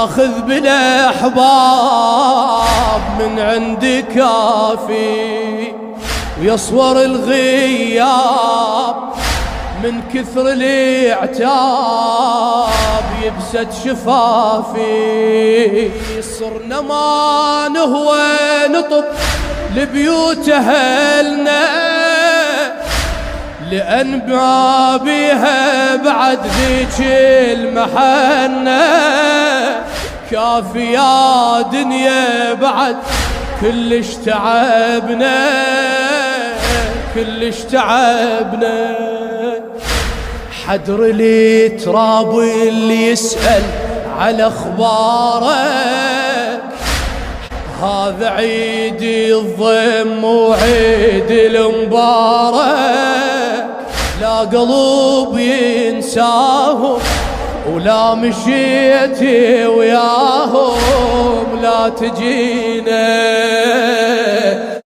ماخذ بالاحباب من عند كافي، ويصور الغياب من كثر الاعتاب يبست شفافي. صرنا ما نهوى نطب لبيوت اهلنا، لأن بابيها بعد ذيك المحنة. كافي يا دنيا بعد كلش تعبنا، كلش تعبنا. حدر لي تراب اللي يسأل على اخبارك، هذا عيد الضم وعيد المبارك. لا قلب ينساهم ولا مشيت وياهم، لا تجينا